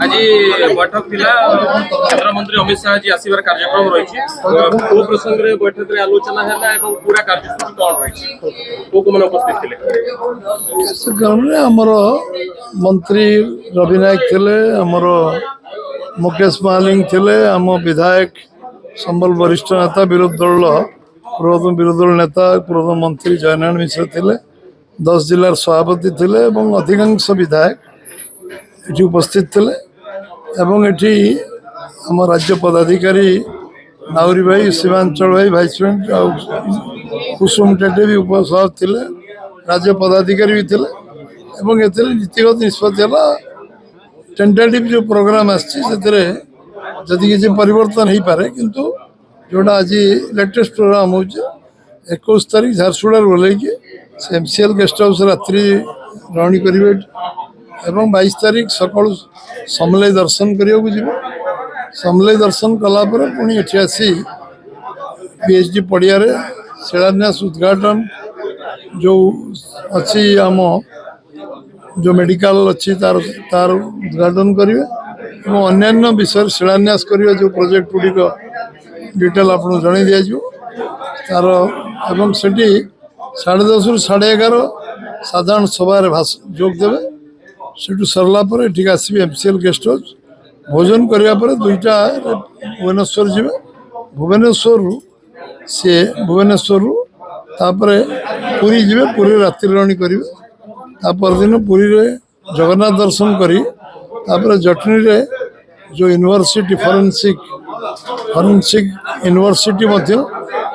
आज बैठक थिला केंद्र मंत्री अमित शाह जी आसबार कार्यक्रम रही प्रसंग में बैठक में आलोचना है पूरा कार्यसूची कौन रही मैंने उपस्थित थे आमर मंत्री रवि नायक थे आमर मुकेश महालिंग थे आम विधायक संबल वरिष्ठ नेता विरोधी दल पूर्वतन विरोधी दल नेता पूर्वतन मंत्री जयनारायण मिश्र थे 10 जिलार सभापति थे अधिकांश विधायक ये उपस्थित थे ये आम राज्य पदाधिकारी नाउरी भाई सीमांचल भाई भाइस प्रेसिडेंट कुसुम टेटे भी उपस्थित थे राज्य पदाधिकारी भी थे नीतिगत निष्पत्ति टेंटेटिव जो प्रोग्राम आदि किसी परिवर्तन हो पारे किंतु जोड़ा आज लेटेस्ट प्रोग्राम हो 21 तारीख झारसुगुड़ा बोले कि एमसीएल गेस्ट हाउस रात्रि रही करेंगे एवं 22 तारीख सका समलेई दर्शन करने को समलेई दर्शन कलापर पुणी ये आसी पीएचडी पड़िया शिलान्यास उद्घाटन जो अच्छी आम जो मेडिकल अच्छी तार उद्घाटन करेंगे और अन्य विषय शिलान्यास करेंगे जो प्रोजेक्ट गुड़िक डिटेल आपको जन दिज्व तार एवं से 10:30 ରୁ 11:30 साधारण सभार जोग देवे से सरला ये आसबे एमसीएल गेस्ट हाउस भोजन करापर 2टा भुवनेश्वर जी भुवनेश्वर पुरी जी पुरी रात्रि रणी करेंगे परदिन पुरी रे जगन्नाथ दर्शन करी जटनी रे जो यूनिवर्सिटी फॉरेंसिक यूनिवर्सिटी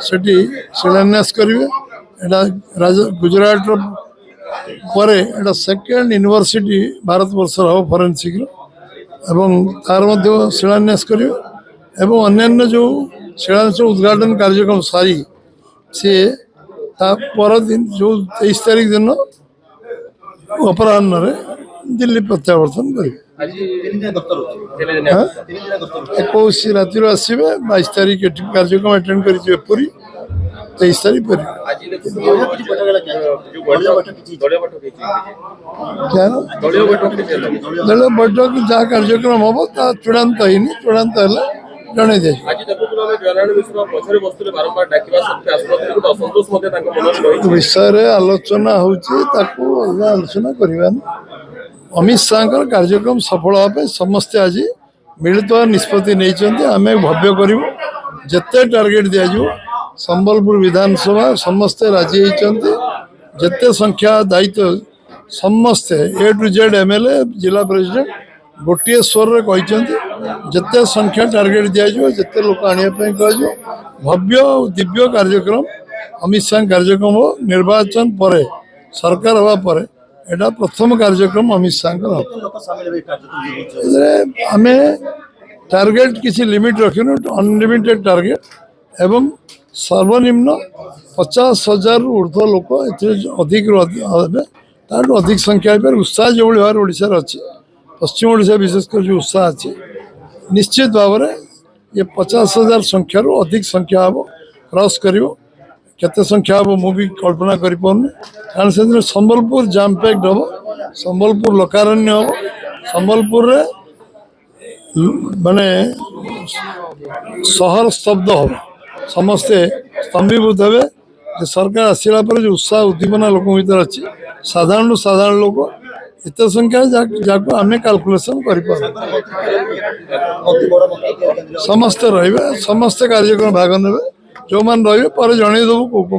सेठी शिलान्यास करेंगे गुजरात पर एटा सेकेंड यूनिवर्सिटी भारत वर्ष हम फॉरेंसिक एवं तार शिलान्यास करेंगे एवं अन्य जो शिलान्यास उद्घाटन कार्यक्रम सारी सी पर दिन जो 23 तारीख दिन अपराह्न दिल्ली प्रत्यावर्तन करेंगे 21 राति आसवे 22 तारीख कार्यक्रम अटेंड करेंगे पुरी 23 तारीख पर दलीय बैठक जहाँ कार्यक्रम हम चूड़ान्त होनी चूड़ान्त जन दी विषय आलोचना होलोचना करवा अमित शाह कार्यक्रम सफल हाँपे समस्ते आज मिलित निष्पत्ति नहीं आम भव्य करूँ जिते टार्गेट दिज्व संबलपुर विधानसभा समस्ते राजी होती जिते संख्या दायित्व समस्ते ए टू जेड एमएलए जिला प्रेसिडेंट गोटे स्वर कहते जिते संख्या टार्गेट दिज्व जिते लोक आने कह भव्य दिव्य कार्यक्रम अमित शाह कार्यक्रम निर्वाचन पर सरकार हवा पर एटा प्रथम कार्यक्रम अमित शाह आम टार्गेट किसी लिमिट रखिनु अनलिमिटेड टार्गेट एवं सर्वनिम्न 50,000 ऊर्ध्व लोक अधिक अधिक संख्या पर उत्साह जो भाव ओडिशा अच्छी पश्चिम ओडिशा विशेषकर जो उत्साह अच्छी निश्चित भाव में ये 50,000 संख्या अधिक संख्या हम क्रॉस कर केते संख्या हम मुझे कल्पना कर कारण से संबलपुर जाम पैक्ड हम संबलपुर लोकारण्य हम संबलपुर माने सहर स्तब्ध हम समस्ते स्तंभीभूत हे सरकार आसला जो उत्साह उद्दीपना लोक भर अच्छी साधारण लोक एत संख्या जहाँ आम कैलकुलेसन कर समस्ते रे समस्ते कार्यक्रम भाग ने जो मैंने रे पर जनईदेवु कौ कौ